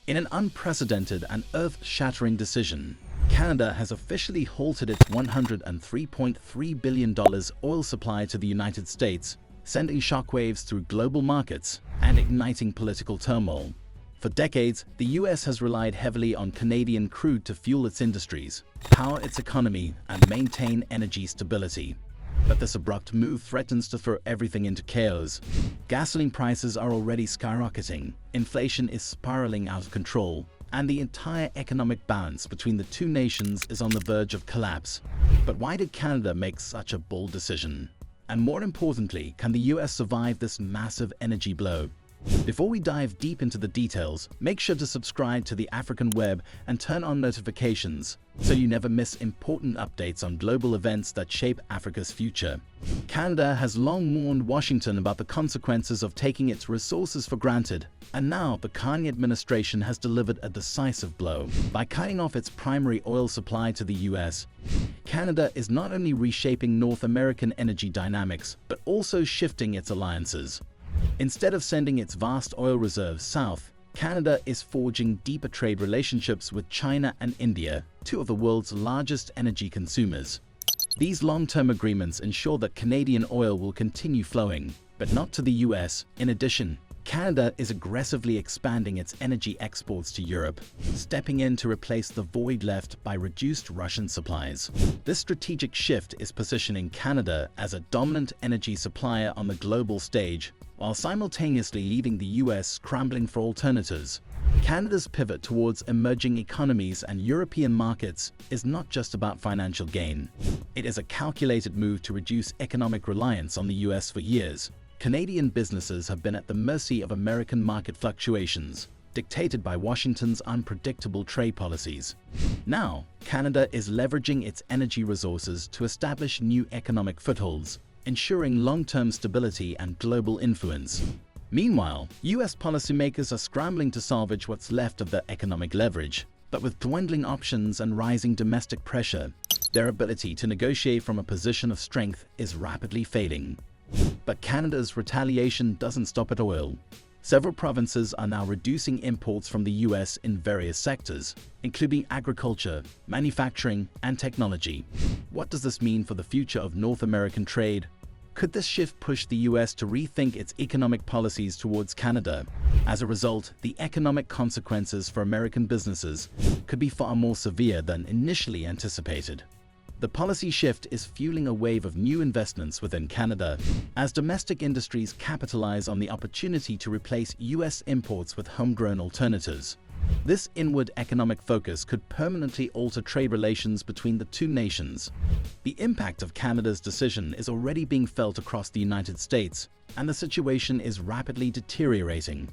In an unprecedented and earth-shattering decision, Canada has officially halted its $103.3 billion oil supply to the United States, sending shockwaves through global markets and igniting political turmoil. For decades, the U.S. has relied heavily on Canadian crude to fuel its industries, power its economy, and maintain energy stability. But this abrupt move threatens to throw everything into chaos. Gasoline prices are already skyrocketing, inflation is spiraling out of control, and the entire economic balance between the two nations is on the verge of collapse. But why did Canada make such a bold decision? And more importantly, can the U.S. survive this massive energy blow? Before we dive deep into the details, make sure to subscribe to the African Web and turn on notifications so you never miss important updates on global events that shape Africa's future. Canada has long warned Washington about the consequences of taking its resources for granted, and now the Carney administration has delivered a decisive blow. By cutting off its primary oil supply to the U.S., Canada is not only reshaping North American energy dynamics, but also shifting its alliances. Instead of sending its vast oil reserves south, Canada is forging deeper trade relationships with China and India, two of the world's largest energy consumers. These long-term agreements ensure that Canadian oil will continue flowing, but not to the U.S. In addition, Canada is aggressively expanding its energy exports to Europe, stepping in to replace the void left by reduced Russian supplies. This strategic shift is positioning Canada as a dominant energy supplier on the global stage, while simultaneously leaving the U.S. scrambling for alternatives. Canada's pivot towards emerging economies and European markets is not just about financial gain. It is a calculated move to reduce economic reliance on the U.S. For years, Canadian businesses have been at the mercy of American market fluctuations, dictated by Washington's unpredictable trade policies. Now, Canada is leveraging its energy resources to establish new economic footholds, ensuring long-term stability and global influence. Meanwhile, U.S. policymakers are scrambling to salvage what's left of their economic leverage, but with dwindling options and rising domestic pressure, their ability to negotiate from a position of strength is rapidly fading. But Canada's retaliation doesn't stop at oil. Several provinces are now reducing imports from the U.S. in various sectors, including agriculture, manufacturing, and technology. What does this mean for the future of North American trade? Could this shift push the U.S. to rethink its economic policies towards Canada? As a result, the economic consequences for American businesses could be far more severe than initially anticipated. The policy shift is fueling a wave of new investments within Canada, as domestic industries capitalize on the opportunity to replace U.S. imports with homegrown alternatives. This inward economic focus could permanently alter trade relations between the two nations. The impact of Canada's decision is already being felt across the United States, and the situation is rapidly deteriorating.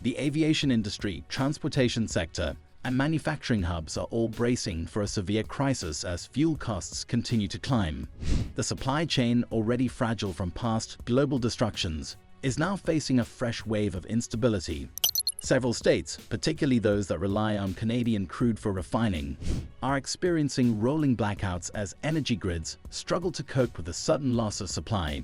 The aviation industry, transportation sector, and manufacturing hubs are all bracing for a severe crisis as fuel costs continue to climb. The supply chain, already fragile from past global destructions, is now facing a fresh wave of instability. Several states, particularly those that rely on Canadian crude for refining, are experiencing rolling blackouts as energy grids struggle to cope with the sudden loss of supply.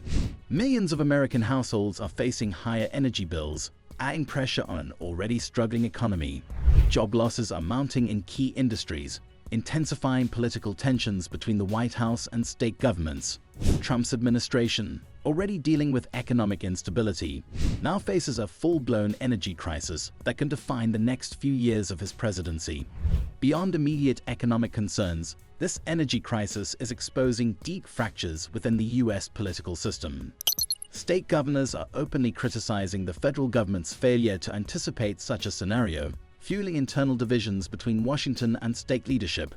Millions of American households are facing higher energy bills, adding pressure on an already struggling economy. Job losses are mounting in key industries, intensifying political tensions between the White House and state governments. Trump's administration, already dealing with economic instability, now faces a full-blown energy crisis that can define the next few years of his presidency. Beyond immediate economic concerns, this energy crisis is exposing deep fractures within the U.S. political system. State governors are openly criticizing the federal government's failure to anticipate such a scenario, fueling internal divisions between Washington and state leadership.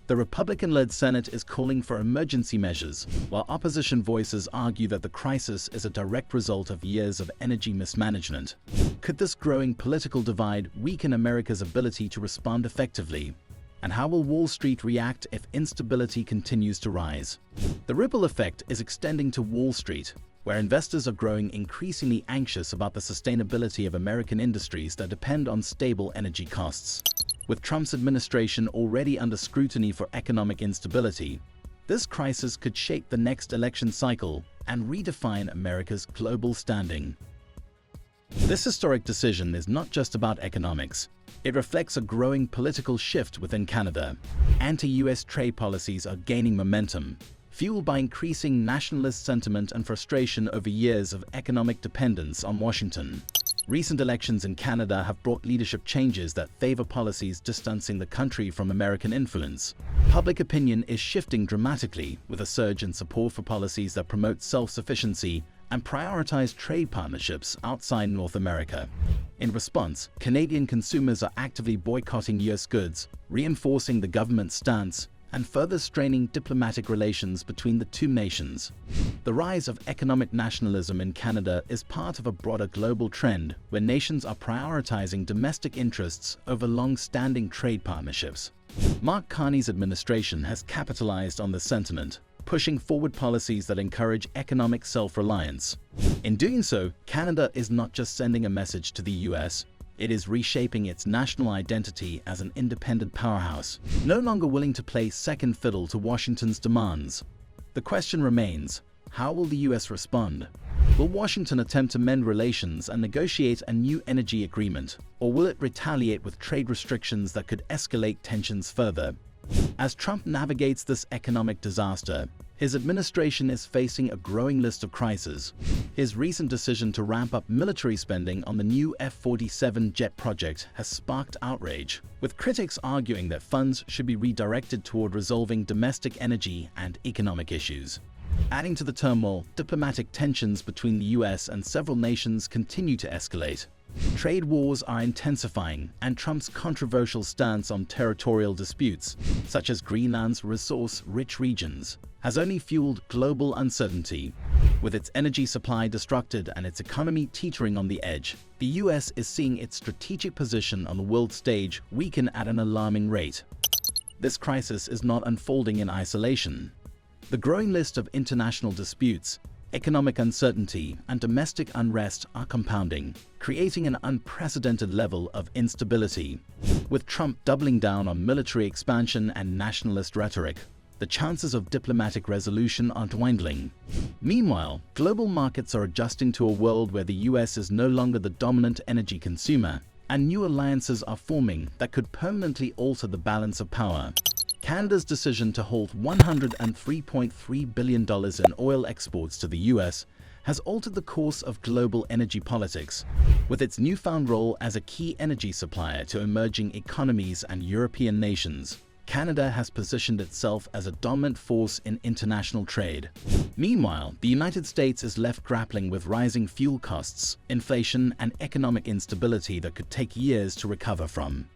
The Republican-led Senate is calling for emergency measures, while opposition voices argue that the crisis is a direct result of years of energy mismanagement. Could this growing political divide weaken America's ability to respond effectively? And how will Wall Street react if instability continues to rise? The ripple effect is extending to Wall Street, where investors are growing increasingly anxious about the sustainability of American industries that depend on stable energy costs. With Trump's administration already under scrutiny for economic instability, this crisis could shape the next election cycle and redefine America's global standing. This historic decision is not just about economics. It reflects a growing political shift within Canada. Anti-US trade policies are gaining momentum, fueled by increasing nationalist sentiment and frustration over years of economic dependence on Washington. Recent elections in Canada have brought leadership changes that favor policies distancing the country from American influence. Public opinion is shifting dramatically, with a surge in support for policies that promote self-sufficiency and prioritize trade partnerships outside North America. In response, Canadian consumers are actively boycotting US goods, reinforcing the government's stance and further straining diplomatic relations between the two nations. The rise of economic nationalism in Canada is part of a broader global trend where nations are prioritizing domestic interests over long-standing trade partnerships. Mark Carney's administration has capitalized on this sentiment, pushing forward policies that encourage economic self-reliance. In doing so, Canada is not just sending a message to the US, it is reshaping its national identity as an independent powerhouse, no longer willing to play second fiddle to Washington's demands. The question remains, how will the US respond? Will Washington attempt to mend relations and negotiate a new energy agreement, or will it retaliate with trade restrictions that could escalate tensions further? As Trump navigates this economic disaster, his administration is facing a growing list of crises. His recent decision to ramp up military spending on the new F-47 jet project has sparked outrage, with critics arguing that funds should be redirected toward resolving domestic energy and economic issues. Adding to the turmoil, diplomatic tensions between the US and several nations continue to escalate. Trade wars are intensifying, and Trump's controversial stance on territorial disputes, such as Greenland's resource-rich regions, has only fueled global uncertainty. With its energy supply disrupted and its economy teetering on the edge, the US is seeing its strategic position on the world stage weaken at an alarming rate. This crisis is not unfolding in isolation. The growing list of international disputes, economic uncertainty, and domestic unrest are compounding, creating an unprecedented level of instability. With Trump doubling down on military expansion and nationalist rhetoric, the chances of diplomatic resolution are dwindling. Meanwhile, global markets are adjusting to a world where the US is no longer the dominant energy consumer, and new alliances are forming that could permanently alter the balance of power. Canada's decision to halt $103.3 billion in oil exports to the US has altered the course of global energy politics. With its newfound role as a key energy supplier to emerging economies and European nations, Canada has positioned itself as a dominant force in international trade. Meanwhile, the United States is left grappling with rising fuel costs, inflation, and economic instability that could take years to recover from.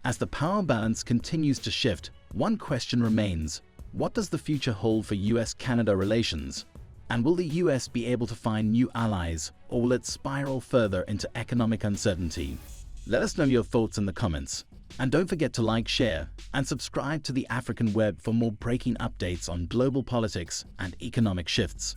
As the power balance continues to shift, one question remains: what does the future hold for US-Canada relations? And will the US be able to find new allies, or will it spiral further into economic uncertainty? Let us know your thoughts in the comments. And don't forget to like, share, and subscribe to the African Web for more breaking updates on global politics and economic shifts.